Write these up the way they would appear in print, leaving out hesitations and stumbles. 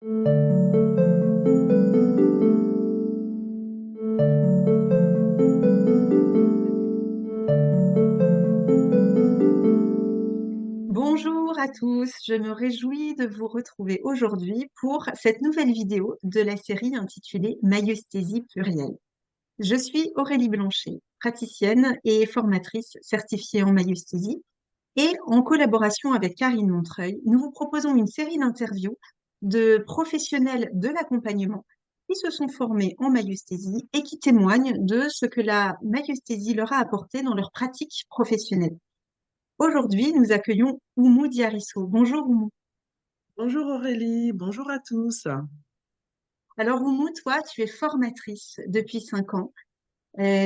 Bonjour à tous, je me réjouis de vous retrouver aujourd'hui pour cette nouvelle vidéo de la série intitulée Maïeusthésie plurielle. Je suis Aurélie Blanchet, praticienne et formatrice certifiée en maïeusthésie et en collaboration avec Karine Montreuil, nous vous proposons une série d'interviews de professionnels de l'accompagnement qui se sont formés en maïeusthésie et qui témoignent de ce que la maïeusthésie leur a apporté dans leur pratique professionnelle. Aujourd'hui, nous accueillons Oumou Diarisso. Bonjour Oumou. Bonjour Aurélie, bonjour à tous. Alors Oumou, toi, tu es formatrice depuis 5 ans.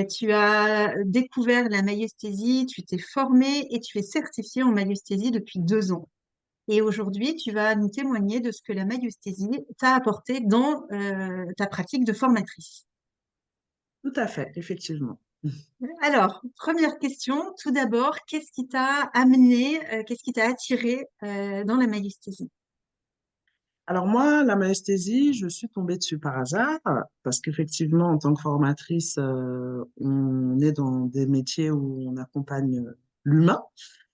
Tu as découvert la maïeusthésie, tu t'es formée et tu es certifiée en maïeusthésie depuis 2 ans. Et aujourd'hui, tu vas nous témoigner de ce que la maïeusthésie t'a apporté dans ta pratique de formatrice. Tout à fait, effectivement. Alors, première question, tout d'abord, qu'est-ce qui t'a amené, qu'est-ce qui t'a attiré dans la maïeusthésie? Alors moi, la maesthésie, je suis tombée dessus par hasard parce qu'effectivement, en tant que formatrice, on est dans des métiers où on accompagne l'humain.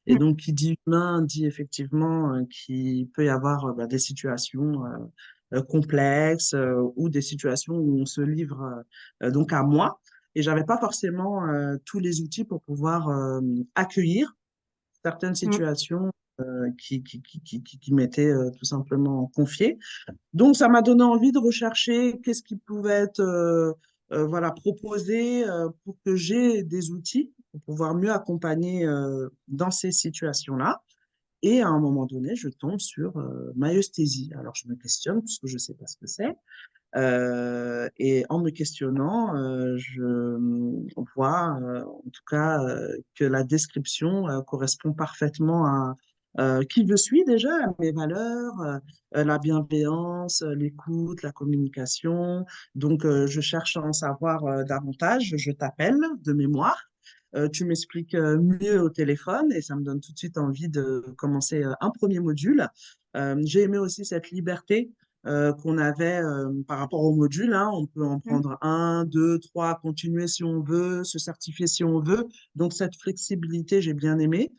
Et donc, qui dit humain dit effectivement qu'il peut y avoir bah, des situations complexes ou des situations où on se livre donc à moi. Et j'avais pas forcément tous les outils pour pouvoir accueillir certaines Mm. situations qui m'étaient tout simplement confiées. Donc, ça m'a donné envie de rechercher qu'est-ce qui pouvait être voilà, proposé pour que j'ai des outils pour pouvoir mieux accompagner dans ces situations-là. Et à un moment donné, je tombe sur maïeusthésie. Alors, je me questionne puisque je ne sais pas ce que c'est. Et en me questionnant, je vois en tout cas que la description correspond parfaitement à qui je suis déjà, à mes valeurs, la bienveillance, l'écoute, la communication. Donc, je cherche à en savoir davantage. Je t'appelle de mémoire. Tu m'expliques mieux au téléphone et ça me donne tout de suite envie de commencer un premier module. J'ai aimé aussi cette liberté qu'on avait par rapport au module. Hein. On peut en Mm. prendre un, deux, trois, continuer si on veut, se certifier si on veut. Donc, cette flexibilité, j'ai bien aimé.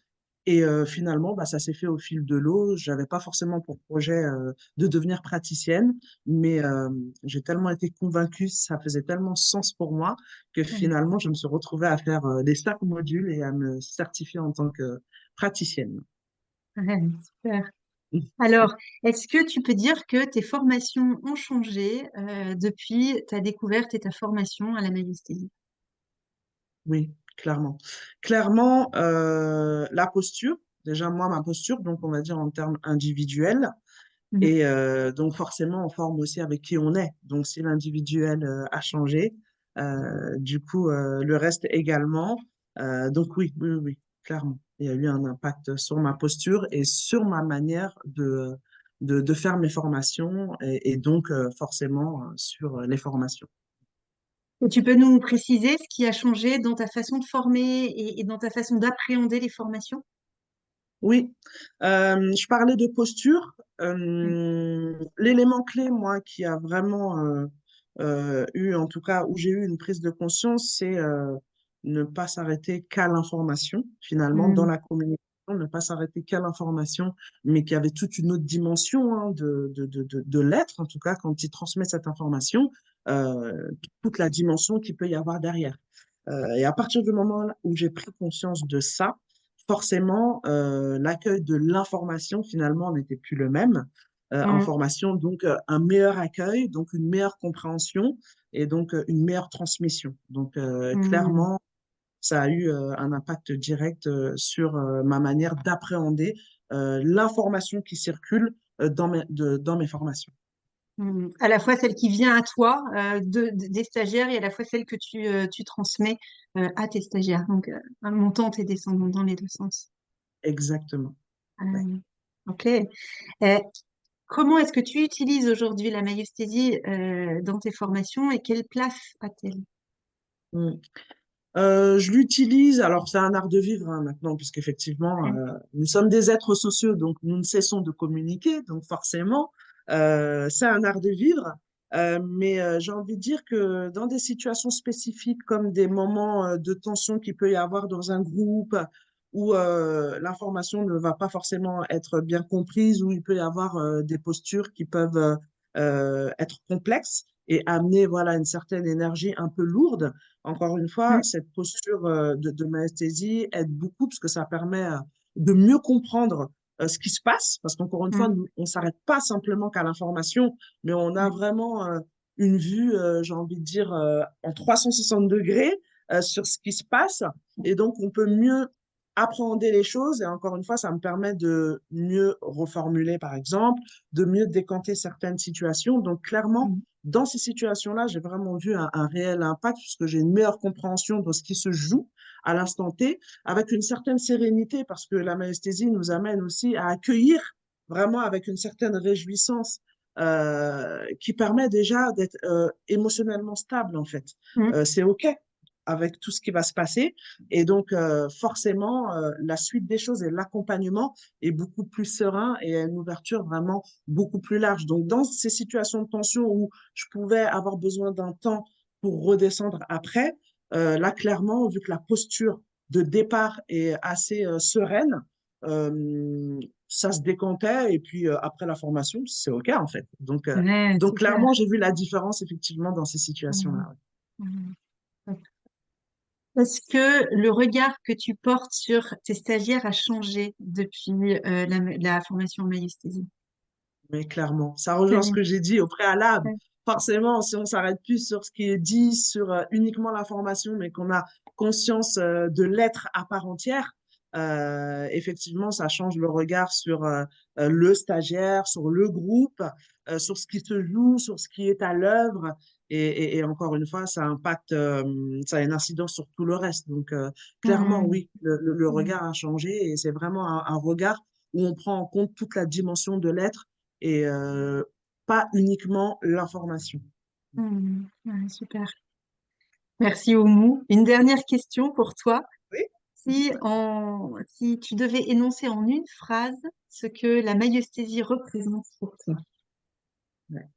Et finalement, bah, ça s'est fait au fil de l'eau. J'avais pas forcément pour projet de devenir praticienne, mais j'ai tellement été convaincue, ça faisait tellement sens pour moi que Mm. finalement, je me suis retrouvée à faire les 5 modules et à me certifier en tant que praticienne. Ouais, super. Alors, est-ce que tu peux dire que tes formations ont changé depuis ta découverte et ta formation à la maïeusthésie? Oui, clairement. Clairement, la posture, déjà moi, ma posture, donc on va dire en termes individuels, Mhm. et donc forcément, on forme aussi avec qui on est. Donc si l'individuel a changé, du coup, le reste également. Donc oui, oui, oui, oui, clairement. Il y a eu un impact sur ma posture et sur ma manière de faire mes formations et donc forcément sur les formations. Et tu peux nous préciser ce qui a changé dans ta façon de former et dans ta façon d'appréhender les formations? Oui, je parlais de posture. Mhm. L'élément clé, moi, qui a vraiment eu, en tout cas, où j'ai eu une prise de conscience, c'est ne pas s'arrêter qu'à l'information, finalement, dans Mhm. la communication, ne pas s'arrêter qu'à l'information, mais qu'il y avait toute une autre dimension hein, de l'être, en tout cas, quand il transmet cette information, toute la dimension qu'il peut y avoir derrière. Et à partir du moment où j'ai pris conscience de ça, forcément, l'accueil de l'information, finalement, n'était plus le même. Mhm. Information, donc un meilleur accueil, donc une meilleure compréhension et donc une meilleure transmission. Donc, Mhm. clairement, ça a eu un impact direct sur ma manière d'appréhender l'information qui circule dans mes formations. À la fois celle qui vient à toi des stagiaires et à la fois celle que tu transmets à tes stagiaires, donc montante et descendante dans les deux sens. Exactement. Ouais. Euh, ok. Euh, Comment est-ce que tu utilises aujourd'hui la maïeusthésie dans tes formations et quelle place a-t-elle? Mm. Je l'utilise, alors c'est un art de vivre hein, maintenant, puisqu'effectivement, nous sommes des êtres sociaux, donc nous ne cessons de communiquer, donc forcément, C'est un art de vivre. Mais j'ai envie de dire que dans des situations spécifiques comme des moments de tension qu'il peut y avoir dans un groupe où l'information ne va pas forcément être bien comprise, où il peut y avoir des postures qui peuvent être complexes et amener voilà, une certaine énergie un peu lourde. Encore une fois, Mm, cette posture de maesthésie aide beaucoup parce que ça permet de mieux comprendre ce qui se passe, parce qu'encore une fois, mm, on ne s'arrête pas simplement qu'à l'information, mais on a ouais, vraiment une vue, j'ai envie de dire, en 360 degrés sur ce qui se passe. Et donc, on peut mieux appréhender les choses. Et encore une fois, ça me permet de mieux reformuler, par exemple, de mieux décanter certaines situations. Donc, clairement, mm, dans ces situations-là, j'ai vraiment vu un réel impact puisque j'ai une meilleure compréhension de ce qui se joue à l'instant T avec une certaine sérénité parce que la maesthésie nous amène aussi à accueillir vraiment avec une certaine réjouissance qui permet déjà d'être émotionnellement stable en fait. mm, C'est OK avec tout ce qui va se passer. Et donc, forcément, la suite des choses et l'accompagnement est beaucoup plus serein et a une ouverture vraiment beaucoup plus large. Donc, dans ces situations de tension où je pouvais avoir besoin d'un temps pour redescendre après, là, clairement, vu que la posture de départ est assez sereine, ça se décantait et puis après la formation, c'est OK en fait. ouais, Donc super. clairement, j'ai vu la différence effectivement dans ces situations-là. Mm, Ouais. mm. Est-ce que le regard que tu portes sur tes stagiaires a changé depuis la formation en maïesthésie? Mais clairement, ça rejoint ce Ouais, que j'ai dit au préalable. ouais. Forcément, si on s'arrête plus sur ce qui est dit, sur uniquement l'information, mais qu'on a conscience de l'être à part entière, effectivement, ça change le regard sur le stagiaire, sur le groupe, sur ce qui se joue, sur ce qui est à l'œuvre. Et encore une fois, ça impacte, ça a une incidence sur tout le reste. Donc, clairement, Mm, oui, le mm, regard a changé et c'est vraiment un regard où on prend en compte toute la dimension de l'être et pas uniquement l'information. ouais, super. Merci Oumou. Une dernière question pour toi. Oui. Si tu devais énoncer en une phrase ce que la maïeusthésie représente pour toi. Ouais.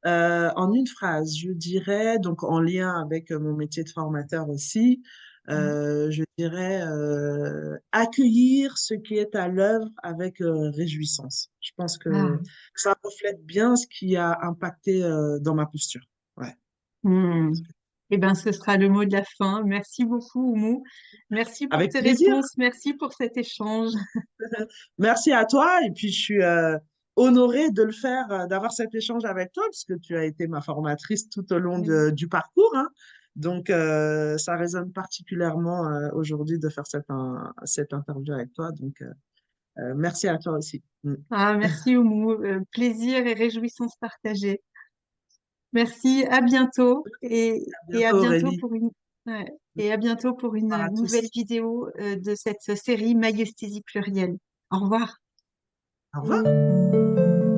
En une phrase, je dirais, donc en lien avec mon métier de formateur aussi, Mm. je dirais accueillir ce qui est à l'œuvre avec réjouissance. Je pense que Ah. ça reflète bien ce qui a impacté dans ma posture. Ouais. Hmm. Eh bien, ce sera le mot de la fin. Merci beaucoup, Oumou. Merci pour Avec tes plaisir. réponses. Merci pour cet échange. Merci à toi et puis je suis honorée de le faire, d'avoir cet échange avec toi parce que tu as été ma formatrice tout au long Mm. du parcours, hein. Donc ça résonne particulièrement aujourd'hui de faire cette interview avec toi. Donc merci à toi aussi. Mm. Ah, merci, Oumou. Plaisir et réjouissance partagée. Merci, à bientôt À et à bientôt bientôt Aurélie. pour une ouais, et à bientôt pour Au revoir une à nouvelle tous. vidéo de cette série Maïesthésie plurielle. Au revoir. Au revoir.